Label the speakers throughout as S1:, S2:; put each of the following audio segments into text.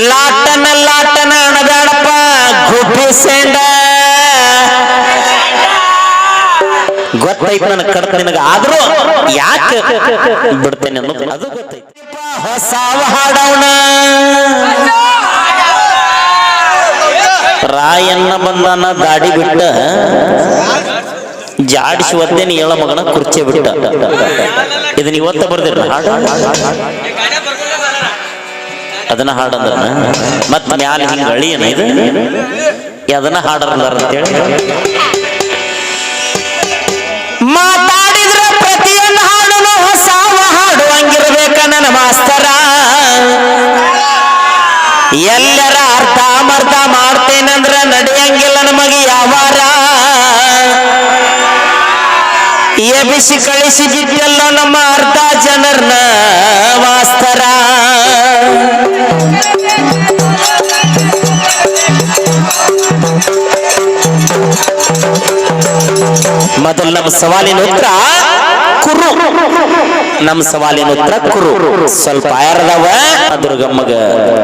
S1: ಲಾಟನ ಲಾಟನ ಅಣದಾಡಪ್ಪ ಗುಬ್ಬಿ ಸೆಂಡ ಗೊತ್ತೈತಿ ನನ್ನ ಕಡ್ತ ನಿನಗ ಆದ್ರೂ ಯಾಕೆ ಬಿಡ್ತೇನೆ ಅನ್ನೋದು ಅದು ಗೊತ್ತೈತಿ ಹೊಸ ಹಾಡವನ ರಾಯಣ್ಣ ಬಂದನ ದಾಡಿ ಬಿಟ್ಟ ಜಾಡಿಸಿ ಒದ್ದೇನೆ ಏಳ ಮಗನ ಕುರ್ಚಿ ಬಿಟ್ಟ ಇದನ್ನ ಇವತ್ತ ಬರ್ದಿರ ಹಾಡ ಅದನ್ನ ಹಾಡಂದ್ರ ಮತ್ ಮ್ಯಾಲ ಹಿಂಗ ಅಳಿ ಏನ ಇದು ಅದನ್ನ ಹಾಡಲ್ಲ ಅಂತೇಳಿ ಮಾತಾಡಿದ್ರ ಪ್ರತಿಯೊಂದು ಹಾಡನು ಹೊಸ ಹಾಡುವಂಗಿರ್ಬೇಕ ನನ್ನ ಮಾಸ್ತರ ಎಲ್ಲರ ಅರ್ಥ ಮರ್ಥ ಮಾಡ್ತೇನಂದ್ರ ನಡೆಯಂಗಿಲ್ಲ ನಮಗೆ ಯಾವಾರ ಎಬಿಸಿ ಕಳಿಸಿ ಬಿಟ್ಟಲ್ಲ ನಮ್ಮ ಅರ್ಧ ಜನರನ್ನ ಮಾಸ್ತರ ಮೊದಲು ನಮ್ಮ ಸವಾಲಿನ ಉತ್ತರ ಕುರು ನಮ್ಮ ಸವಾಲಿನ ಉತ್ತರ ಕುರು ಸ್ವಲ್ಪ ಆಯರದವ ದುರ್ಗಮ್ಮಗ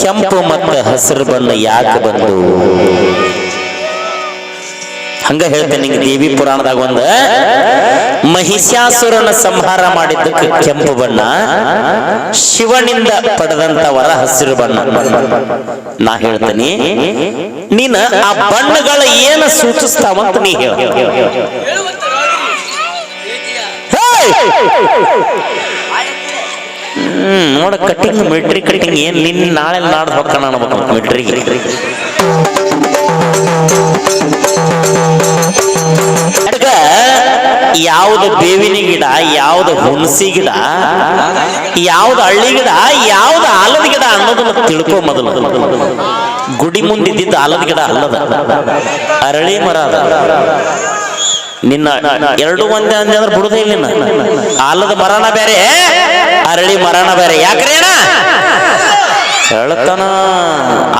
S1: ಕೆಂಪು ಮತ್ತು ಹಸಿರು ಬಣ್ಣ ಯಾಕೆ ಬಂದು ಹಂಗ ಹೇಳ್ತೇನೆ ನಿಂಗೆ ದೇವಿ ಪುರಾಣದಾಗ ಒಂದ ಮಹಿಷಾಸುರನ ಸಂಹಾರ ಮಾಡಿದ್ದಕ್ಕೆ ಕೆಂಪು ಬಣ್ಣ ಶಿವನಿಂದ ಪಡೆದಂತ ವರ ಹಸಿರು ಬಣ್ಣ ನಾ ಹೇಳ್ತೇನೆ ನೀನು ಆ ಬಣ್ಣಗಳ ಏನು ಸೂಚಿಸ್ತಾವಂತ ನೀ ಹೇಳ ನೋಡ ಕಟ್ಟಿಂಗ್ ಮಿಲ್ಟ್ರಿ ಕಟ್ಟಿಂಗ್ ಏನ್ ನಿನ್ನ ನಾಳೆ ನಾಡ್ದು ಹೊಕ್ಕ ಅನ್ಬೇಕು ಮಿಲ್ಟ್ರಿಗೆ ಯಾವ್ದು ಬೇವಿನ ಗಿಡ ಯಾವ್ದು ಹುಣಸಿ ಗಿಡ ಯಾವ್ದು ಹಳ್ಳಿ ಗಿಡ ಯಾವ್ದು ಆಲದ ಗಿಡ ಅನ್ನೋದನ್ನ ತಿಳ್ಕೊ ಮೊದಲು ಗುಡಿ ಮುಂದಿದ್ದ ಆಲದ ಗಿಡ ಅಲ್ಲದ ಅರಳಿ ಮರ ಅದ ನಿನ್ನ ಎರಡು ಒಂದೇ ಅಂದೆ ಅಂದ್ರೆ ಬಿಡುದೇ ಇಲ್ಲ ಆಲದ ಮರಣ ಬೇರೆ ಅರಳಿ ಮರಣ ಬೇರೆ ಯಾಕ್ರಿ ಅಣ್ಣ ಹೇಳ್ತಾನ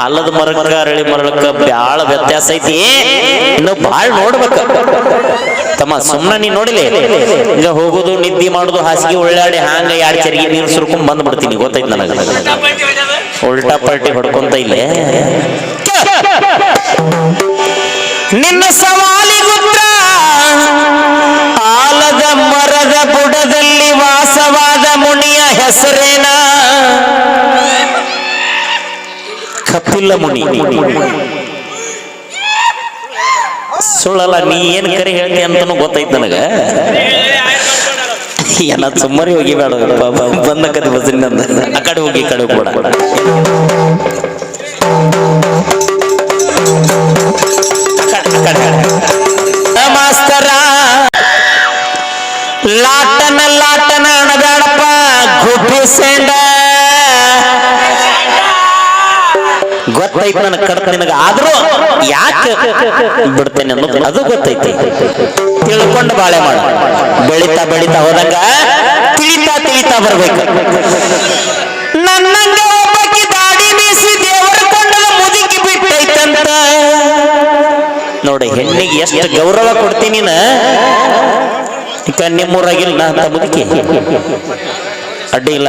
S1: ಆಲದ ಮರಕ್ಕ ಅರಳಿ ಮರಕ್ಕ ಬ್ಯಾಳ ವ್ಯತ್ಯಾಸ ಐತಿ ಇನ್ನು ಬಾಳ್ ನೋಡ್ಬೇಕ ತಮ್ಮ ಸುಮ್ನ ನೀ ನೋಡಿಲಿ ಈಗ ಹೋಗುದು ನಿದ್ದೆ ಮಾಡುದು ಹಾಸಿಗೆ ಒಳ್ಳಾಡಿ ಹಾಂಗ ಯಾಡ್ ಚರಿಗೆ ನೀರು ಸುರ್ಕೊಂಡ್ ಬಂದ್ಬಿಡ್ತೀನಿ ಗೊತ್ತೈತಿ ನನಗ ಉಲ್ಟಾ ಪಲ್ಟಿ ಹೊಡ್ಕೊಂತ ಇಲ್ಲೇ ನಿನ್ನ ಸವಾಲಿಗುತ್ರ ಆಲದ ಮರದ ಬುಡದಲ್ಲಿ ವಾಸವಾದ ಮುನಿಯ ಹೆಸರೇನ ಕಪಿಲ ಮುನಿ ಸುಳ್ಳಲ್ಲ ನೀ ಏನ್ ಕರೆ ಹೇಳ್ತಿ ಅಂತಾನು ಗೊತ್ತೈತಿ ನನಗ ಏನ ಸುಮ್ಮರಿ ಹೋಗಿ ಬೇಡ ಬಂದ ಕತೆ ಬಸ್ಸಿನ ಆ ಕಡೆ ಹೋಗಿ ಈ ಕಡೆ ಕೂಡ ಮಾಸ್ತರ ಲಾಟನ ಲಾಟನ ಅಣದಾಡಪ್ಪ ಗುಬ್ಬಿ ಸೆಂಡ ಗೊತ್ತೈತಿ ನನ್ನ ಕಡ್ತ ನಿನಗ ಆದ್ರೂ ಯಾಕೆ ಬಿಡ್ತೇನೆ ಅನ್ನೋದು ಅದು ಗೊತ್ತೈತಿ ತಿಳ್ಕೊಂಡು ಬಾಳೆ ಮಾಡ ಬೆಳಿತಾ ಬೆಳಿತಾ ಹೋದಂಗ ತಿಳಿತಾ ತಿಳಿತಾ ಬರ್ಬೇಕು ನನ್ನಂಗ ಒಬ್ಬಾಕಿ ದಾಡಿ ಮೀಸಿ ದೇವರ ಕೊಂಡದ ಮುದುಕಿ ಬಿಟ್ಟೈತಂತ ನೋಡಿ ಹೆಣ್ಣಿಗೆ ಎಷ್ಟು ಗೌರವ ಕೊಡ್ತೀನಿ ಈಗ ನಿಮ್ಮೂರಾಗಿಲ್ಲ ಅಂತ ಮುದುಕಿ ಅಡ್ಡಿ ಇಲ್ಲ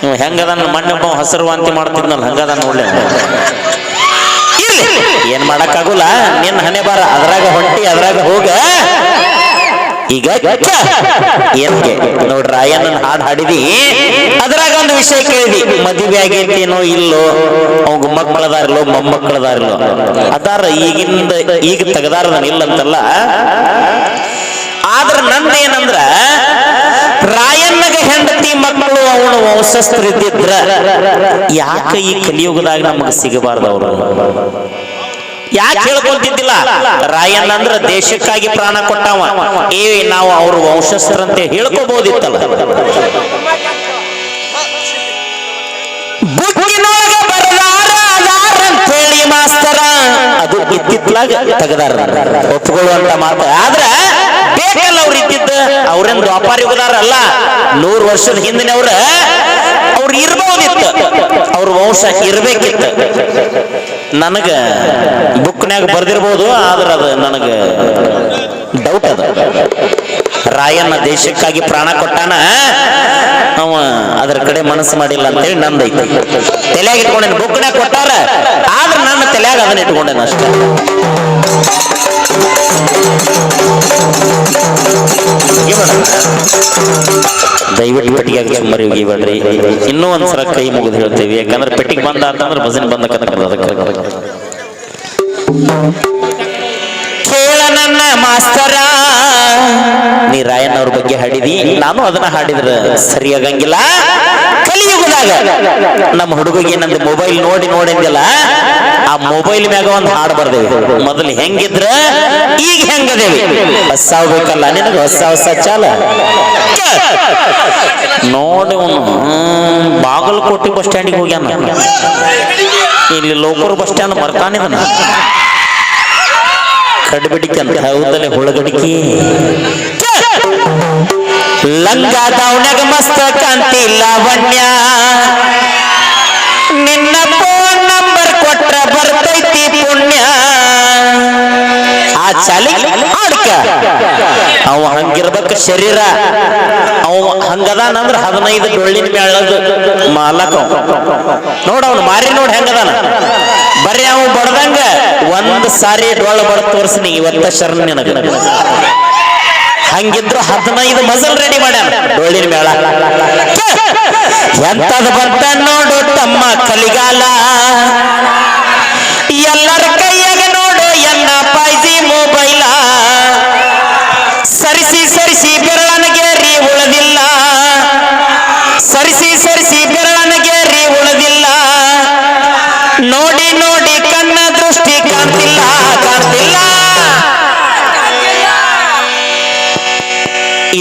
S1: ನೀವು ಹೆಂಗದ ಮಣ್ಣೆ ಹಸಿರು ವಾಂತಿ ಮಾಡ್ತಿದ್ನಲ್ಲ ಹಂಗದ ನೋಡ್ಲಿ ಏನ್ ಮಾಡಕ್ಕಾಗಲ್ಲ ನಿನ್ನ ಹಣೆ ಬಾರ ಅದ್ರಾಗ ಹೊಂಟಿ ಅದ್ರಾಗ ಹೋಗ ಈಗ ಏನ್ಗೆ ನೋಡ್ರಿ ರಾಯಣ್ಣನ ಹಾಡು ಹಾಡಿದಿ ಅದ್ರಾಗ ಒಂದು ವಿಷಯ ಕೇಳಿದಿ ಮದುವೆ ಆಗೈತೇನೋ ಇಲ್ಲೋ ಅವಾಗ ಮಕ್ಕಳದಾರಲ್ಲೋ ಮೊಮ್ಮಕ್ಕಳದಾರಲ್ಲೋ ಅದಾರ ಈಗಿಂದ ಈಗ ತೆಗದಾರದನ್ ಇಲ್ಲಂತಲ್ಲ ಆದ್ರ ನಂದ ಏನಂದ್ರ ರಾಯಣ್ಣಗ ಹೆಂಡತಿ ಮಕ್ಕಳು ಅವನು ವಂಶಸ್ಥರಿದ್ದಿದ್ರ ಯಾಕೆ ಈ ಕಲಿಯುಗದಾಗ ನಮಗ ಸಿಗಬಾರ್ದವ್ರು ಯಾಕೆ ಹೇಳ್ಕೊಂತಿದ್ದಿಲ್ಲ ರಾಯಣ್ಣ ಅಂದ್ರ ದೇಶಕ್ಕಾಗಿ ಪ್ರಾಣ ಕೊಟ್ಟವ ನಾವು ಅವ್ರ ವಂಶಸ್ಥರಂತೆ ಹೇಳ್ಕೋಬಹುದಿತ್ತಲ್ಲ ಅಂತೇಳಿ ಮಾಸ್ತರ ಅದು ಇತ್ತಿತ್ಲಾಗ ತೆಗದಾರ ಒಪ್ಕೊಳ್ಳುವಂತ ಮಾತು ಆದ್ರ ಬೇಕಲ್ಲ ಅವ್ರು ಇದ್ದಿದ್ದ ಅವ್ರೇನ್ ದ್ವಾಪಾರ ಯುಗದಾರಲ್ಲ 100 ವರ್ಷದ ಹಿಂದಿನವ್ರ ಅವ್ರು ಇರ್ಬಹುದಿತ್ತು ಅವ್ರ ವಂಶ ಇರ್ಬೇಕಿತ್ತು ನನಗ ಬುಕ್ನ್ಯಾಗ ಬರ್ದಿರ್ಬೋದು ಆದ್ರ ಅದು ನನಗ ಡೌಟ್ ಅದ ರಾಯಣ್ಣ ದೇಶಕ್ಕಾಗಿ ಪ್ರಾಣ ಕೊಟ್ಟಾನ ಅವ ಅದ್ರ ಕಡೆ ಮನಸ್ಸು ಮಾಡಿಲ್ಲ ಅಂತೇಳಿ ನಂದೈತಿ. ತಲೆಯಾಗ ಇಟ್ಕೊಂಡೇನು, ಬುಕ್ನಾಗ ಕೊಟ್ಟಾರ, ಆದ್ರೆ ನನ್ನ ತಲೆಯಾಗ ಅದನ್ನ ಇಟ್ಕೊಂಡೇನ ಅಷ್ಟೇ. ದಯವಿಟ್ಟು ಪೆಟ್ಟಿಗೆ ಸುಮ್ಮರಿ ಹೋಗಿಬೇಡ್ರಿ. ಇನ್ನೂ ಒಂದ್ಸಲ ಕೈ ಮುಗಿದು ಹೇಳ್ತೀವಿ, ಯಾಕಂದ್ರೆ ಪೆಟ್ಟಿಗೆ ಬಂದ ಅಂತಂದ್ರೆ ಭಜನೆ ಬಂದ ಅದಕ್ಕೆ ಕೇಳ ನನ್ನ ಮಾಸ್ತರ, ನೀ ರಾಯಣ್ಣ ಅವ್ರ ಬಗ್ಗೆ ಹಾಡಿದಿ, ನಾನು ಅದನ್ನ ಹಾಡಿದ್ರ ಸರಿಯಾಗಂಗಿಲ್ಲ. ಕಲಿಯುಗದಾಗ ನಮ್ಮ ಹುಡುಗಿಗೆ ನಂದು ಮೊಬೈಲ್ ನೋಡಿ ನೋಡಿದ್ದಿಲ್ಲ, ಆ ಮೊಬೈಲ್ ಮ್ಯಾಗ ಒಂದು ಹಾಡು ಬರ್ದೇವಿ. ಮೊದಲು ಹೆಂಗಿದ್ರ ಈಗ ಹೆಂಗದೇವಿ, ಹೊಸ ಬೇಕಲ್ಲ ನಿನಗ, ಹೊಸ ಚಾಲ ನೋಡಿ. ಬಾಗಲಕೋಟೆ ಬಸ್ ಸ್ಟ್ಯಾಂಡಿಗೆ ಹೋಗ್ಯಾನ, ಇಲ್ಲಿ ಲೋಕೂರ್ ಬಸ್ ಸ್ಟ್ಯಾಂಡ್ ಬರ್ತಾನಿದನ ಕಡ್ಬಿಡಿಕೆ ಅಂತ. ಹೌದಲ್ಲೇ ಹುಳಗಡಿಕೆ ಲಂಗ ದಾವಣ್ಯಾಗ ಮಸ್ತ ಕಾಂತಿ ಲಾವಣ್ಯ, ನಿನ್ನ ಫೋನ್ ನಂಬರ್ ಕೊಟ್ರ ಬರ್ತೈತಿ ಪುಣ್ಯ. ಆ ಚಾಲಿ ಆಡ್ಕ ಅವ ಹಂಗಿರ್ಬೇಕ ಶರೀರ, ಅವ ಹಂಗದಾನಂದ್ರ 15 ಡೊಳ್ಳಿನ ಮೇಳದ ಮಾಲಕ ನೋಡ. ಅವ್ನು ಮಾರಿ ನೋಡಿ ಹೆಂಗದಾನ, ಬರೀ ಅವ ಬಡ್ದಂಗ ಒಂದ್ ಸಾರಿ ಡೊಳ್ಳ ಬಡ ತೋರ್ಸ್ನಿ ಇವತ್ತ ಶರಣ ನಿನಗ. ಹಂಗಿದ್ರು 15 ಮಜಲ್ ರೆಡಿ ಮಾಡ್ಯಾನ ಡೊಳ್ಳಿನ ಮೇಳ. ಎಂತದ ಬಂತ ನೋಡು ತಮ್ಮ ಕಲಿಗಾಲ, ಎಲ್ಲರ ಕೈಯಾಗ ನೋಡು ಎನ್ನ ಪಾಯ್ಸಿ ಮೊಬೈಲ. ಸರಿಸಿ ಸರಿಸಿ ಬೆರಳನಗೇರಿ ಉಳದಿಲ್ಲ, ಸರಿಸಿ ಸರಿಸಿ ಬೆರಳನಗೇರಿ ಉಳದಿಲ್ಲ. ನೋಡಿ ನೋಡಿ ಕಣ್ಣ ದೃಷ್ಟಿ ಕಾಣ್ತಿಲ್ಲ ಕಾಣ್ತಿಲ್ಲ.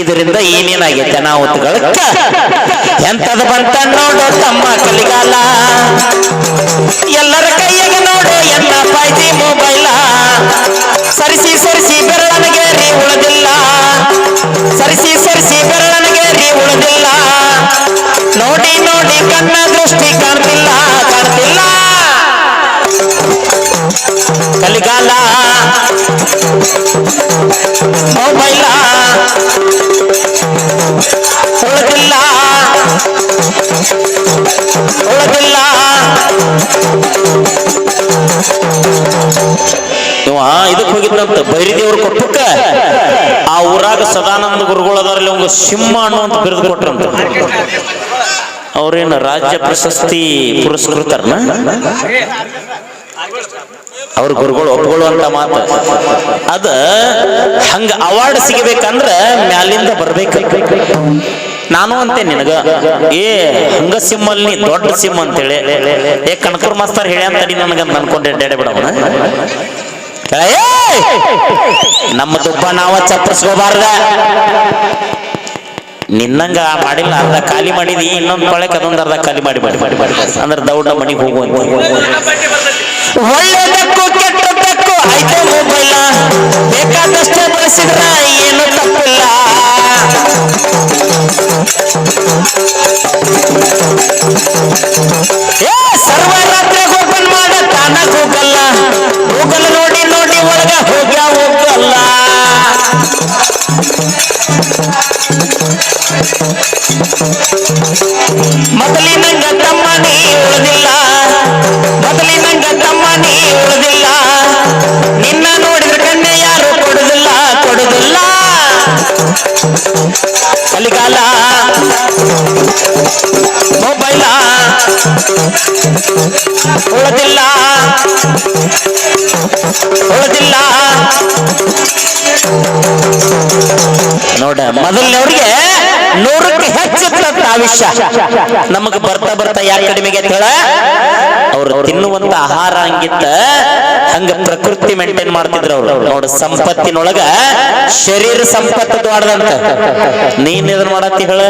S1: ಇದರಿಂದ ಏನೇನಾಗೈತೆ ಅನಾಹುತಗಳ. ಎಂತದ ಬಂತ ನೋಡು ತಮ್ಮ ಕಲಿಗಾಲ, ಎಲ್ಲರ ಕೈಯಾಗ ನೋಡು ಎನ್ನ ಪಾಯ್ಸಿ ಮೊಬೈಲ. ಸರಿಸಿ ಸರಿಸಿ ಬೆರಳನಗೇರಿ ಉಳದಿಲ್ಲ, ಸರಿಸಿ ಸರಿಸಿ ಬೆರಳನಗೇರಿ ಉಳದಿಲ್ಲ. ನೋಡಿ ನೋಡಿ ಕಣ್ಣ ದೃಷ್ಟಿ ಕಾಣ್ತಿಲ್ಲ ಕಾಣ್ತಿಲ್ಲ. ಕಲಿಗಾಲ ಮೊಬೈಲ ಉಳದಿಲ್ಲ ಉಳದಿಲ್ಲ. ಇವ ಇದಕ್ಕೆ ಹೋಗಿದ್ದಂತ ಬೈರಿದೇವ್ರ ಕೊಟ್ಟಕ್ಕ, ಆ ಊರಾಗ ಸದಾನಂದ ಗುರುಗಳದಾರಲ್ಲಿ ಒಂದು ಸಿಂಹ ಅನ್ನುವಂತ ಬಿರುದು ಕೊಟ್ರಂತ. ಅವ್ರೇನು ರಾಜ್ಯ ಪ್ರಶಸ್ತಿ ಪುರಸ್ಕೃತರ್ನ, ಅವ್ರ ಗುರುಗಳು ಒಪ್ಕೊಳ್ಳುವಂತ ಮಾತು ಅದ. ಹಂಗ ಅವಾರ್ಡ್ ಸಿಗಬೇಕಂದ್ರ ಮ್ಯಾಲಿಂದ ಬರ್ಬೇಕು. ನಾನು ಅಂತೆ ನಿನಗ, ಹಂಗ ಸಿಂಹಲ್ಲಿ ದೊಡ್ಡ ಸಿಂಹ ಅಂತೇಳಿ ಕಣಕರ್ ಮಾಸ್ತರ್ ಹೇಳಿ ಅಂತಡಿ ನನಗಂತ ಅನ್ಕೊಂಡೆ ಡೇಡೆ ಬಿಡವನ. ನಮ್ಮ ದುಬ್ಬ ನಾವ ಚಪ್ಪರ್ಸ್ಕೋಬಾರ್ದ. ನಿನ್ನಂಗ ಮಾಡಿಲ್ಲ, ಅರ್ಧ ಖಾಲಿ ಮಾಡಿದಿ, ಇನ್ನೊಂದು ಕೊಳಕ್ಕೆ ಅದೊಂದು ಅರ್ಧ ಖಾಲಿ ಮಾಡಿ ಅಂದ್ರೆ ದೌಡ ಮನೆಗೆ ಹೋಗುವಂತ. ಒಳ್ಳೆದಕ್ಕೂ ಕೆಟ್ಟದಕ್ಕೂ ಐತೆ ಮೊಬೈಲ, ಬೇಕಾದಷ್ಟೇ ಬಳಸಿದ್ರ ಏನು ತಪ್ಪಿಲ್ಲ. ಸರ್ವರಾತ್ರಿ ಓಪನ್ ಮಾಡ ತಾನ ಗೂಗಲ್ಲ, ಗೂಗಲ್ ನೋಡಿ ನೋಡಿ ಒಳಗ ಹೋಗ್ಯ ಹೋಗಲ್ಲ. ಮೊದಲಿನಂಗ ತಮ್ಮ ನೀ ಉಳಿದಿಲ್ಲ, ಮೊದಲಿನಂಗ ತಮ್ಮ ನೀ ಉಳಿದಿಲ್ಲ. ನಿನ್ನ ನೋಡಿದ್ರೆ ಕಣ್ಣೆ ಯಾರು ಕೊಡುದಿಲ್ಲ ಕೊಡುದಿಲ್ಲ. ಕಲಿಗಾಲ ಮೊಬೈಲ ಉಳಿದಿಲ್ಲ ಉಳಿದಿಲ್ಲ. ನೋಡ, ಮೊದಲನವ್ರಿಗೆ 100ಕ್ಕೆ ಹೆಚ್ಚಿದ್ರಂತ ಆವಿಷ್ಯ. ನಮಗ ಬರ್ತಾ ಬರ್ತಾ ಯಾಕೆ ಕಡಿಮೆಗೆ ಹೇಳ, ಅವ್ರು ತಿನ್ನುವಂತ ಆಹಾರ ಹಂಗಿತ್ತ, ಹಂಗ ಪ್ರಕೃತಿ ಮೇಂಟೈನ್ ಮಾಡ್ತಿದ್ರು ಅವ್ರು. ನೋಡು, ಸಂಪತ್ತಿನೊಳಗ ಶರೀರ ಸಂಪತ್ತು ದೊಡ್ಡದಂತ. ನೀನ್ ಇದನ್ ಮಾಡತ್ತಿ ಹೇಳ,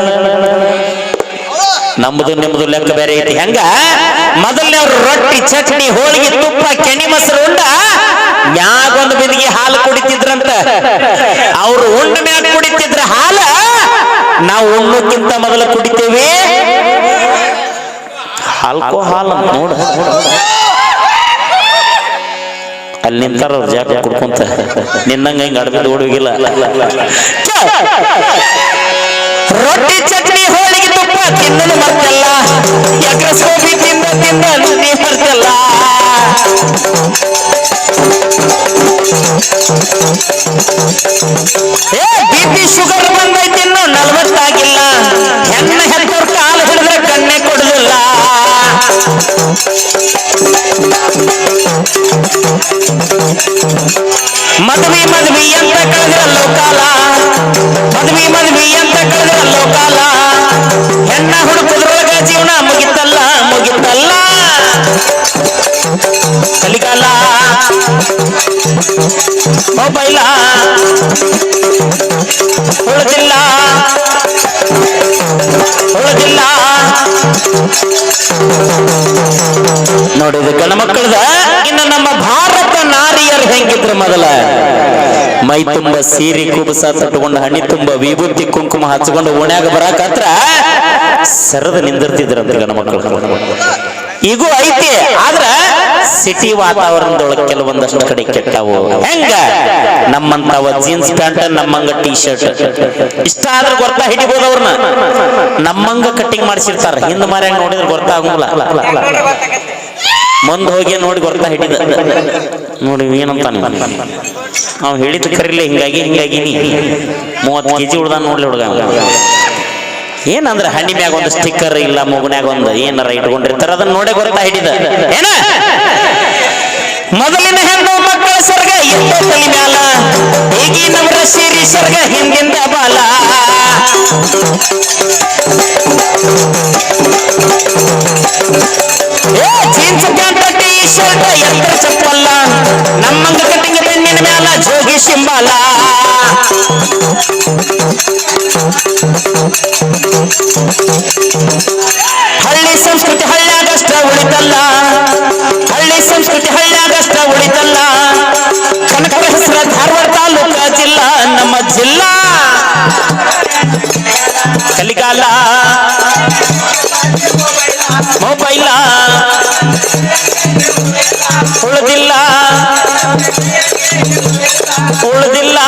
S1: ನಮ್ದು ನಿಮ್ದು ಲೆಕ್ಕ ಬೇರೆ ಐತಿ. ಹೆಂಗ ಮೊದಲನೇವ್ರು ರೊಟ್ಟಿ ಚಟ್ನಿ ಹೋಳಿಗೆ ತುಪ್ಪ ಕೆಣಿ ಮೊಸರು ಉಂಡ ಮ್ಯಾಗ ಒಂದು ಬಿದಿಗೆ ಹಾಲು ಕುಡಿತಿದ್ರಂತ. ಅವ್ರು ಉಂಡ ಮ್ಯಾಗ ಕುಡಿತಿದ್ರ ಹಾಲ, ನಾವು ಉಣ್ಣಕ್ಕಿಂತ ಮೊದಲು ಕುಡಿತೇವೆ ಆಲ್ಕೋಹಾಲ್. ನೋಡ, ಅಲ್ಲಿ ನಿಂತಾರ ಅವ್ರ ಜಾಗ ಕುಡ್ಕೊಂತ, ನಿನ್ನಂಗ ಹಿಂಗ ಅಡ್ಬಿದ್ದು ಓಡುವಿಗಿಲ್ಲ. ರೊಟ್ಟಿ ಚಟ್ನಿ ಹೋಳಿಗೆ ತುಪ್ಪ ತಿನ್ನಲು ಮದ್ವಿ ಮದ್ವಿ ಅಂತ ಕಳೆದಿರಲ್ಲೋ ಕಾಲ, ಮದ್ವಿ ಮದ್ವಿ ಅಂತ ಕಳೆದಿರಲ್ಲೋ ಕಾಲ, ಹೆಣ್ಣ ಹುಡುಕುದ್ರೊಳಗ ಜೀವನ ಮುಗಿತಲ್ಲ ಮುಗಿತಲ್ಲ. ಕಲಿಕಾಲ ಮೊಬೈಲ ಉಳಿದಿಲ್ಲ ಉಳಿದಿಲ್ಲ. ನೋಡಿದ ಗಣ ಮಕ್ಕಳದ ಇನ್ನು ನಮ್ಮ ಭಾರತ ನಾರಿಯರು ಹೆಂಗಿದ್ರು ಮೊದಲ ಮೈ ತುಂಬ ಸೀರೆ ಕುಬಸ ತಟ್ಟುಕೊಂಡು ಹಣ್ಣಿ ತುಂಬ ವಿಭೂತಿ ಕುಂಕುಮ ಹಚ್ಕೊಂಡು ಓಣ್ಯಾಗ ಬರಾಕತ್ರ ಸರದ ನಿಂದಿರ್ತಿದ್ರು ಗಣ ಮಕ್ಕಳು. ಈಗೂ ಐತಿ, ಆದ್ರ ಸಿಟಿ ವಾತಾವರಣದೊಳಗೆ ಕೆಲವೊಂದಷ್ಟು ಕಡೆ ಕೆಟ್ಟವು. ಹೆಂಗ ನಮ್ಮಂತವ ಜೀನ್ಸ್ ಪ್ಯಾಂಟ್ ನಮ್ಮಂಗ ಟೀ ಶರ್ಟ್ ಇಷ್ಟ ಆದ್ರೆ ಗೊತ್ತಾ ಹಿಡಿಬಹುದು ಅವ್ರನ್ನ. ನಮ್ಮಂಗ ಕಟ್ಟಿಂಗ್ ಮಾಡಿಸಿರ್ತಾರ, ಹಿಂದ್ ಮಾರ್ಯಾಗ ನೋಡಿದ್ರೆ ಗೊತ್ತಾಗಂಗಿಲ್ಲ. ಮುಂದ್ ಹೋಗಿ ನೋಡಿ ಗೊತ್ತಾ ಹಿಡಿದ ನೋಡಿ ಏನಂತ ನಾವು ಹೇಳಿದ್ ಕರಿಲ್ಲ. ಹಿಂಗಾಗಿ ಹಿಂಗಾಗಿ 30 kg ಉಳ್ದ ನೋಡ್ಲಿ ಹುಡುಗ. ಏನಂದ್ರೆ ಹಣ್ಣಿ ಮ್ಯಾಗ ಒಂದು ಸ್ಟಿಕ್ಕರ್ ಇಲ್ಲ, ಮೂಗನ್ಯಾಗ ಒಂದು ಏನಾರ ಇಟ್ಕೊಂಡಿರ್ತಾರ, ಅದನ್ನ ನೋಡೇ ಗೊತ್ತಾ ಹಿಡಿದ. ಏನ ಮೊದಲಿನ ಹೆಣ್ಣು ಮಕ್ಕಳ ಸ್ವರ್ಗ ಇತ್ತ ತಲೆ ಮ್ಯಾಲ, ಈಗಿನವರ ಸೀರಿ ಸ್ವರ್ಗ ಹಿಂದಿಂದ ಬಾಲ. ಜೀನ್ಸ್ ಪ್ಯಾಂಟ್ ಟೀ ಶರ್ಟ್ ಎತ್ತರ ಚಪ್ಪಲ್ಲ, ನಮ್ಮಂಗ ಕಟ್ಟಿಂಗ್ ಬೆಣ್ಣಿನ ಮ್ಯಾಲ ಜೋಗಿ ಸಿಂಬಾಲ. ಹಳ್ಳಿ ಸಂಸ್ಕೃತಿ ಹಳ್ಳ್ಯಾಗಷ್ಟ ಉಳಿತಲ್ಲ, ಹಳ್ಳಿ ಸಂಸ್ಕೃತಿ ಹಳ್ಳ್ಯಾಗಷ್ಟ ಉಳಿತಲ್ಲ. ಕನಕರ ಹೆಸರ ಧಾರವಾಡ ತಾಲೂಕ ಜಿಲ್ಲಾ ನಮ್ಮ ಜಿಲ್ಲಾ. ಕಲಿಕಾಲ ಮೊಬೈಲ ಉಳಿದಿಲ್ಲ ಉಳಿದಿಲ್ಲ.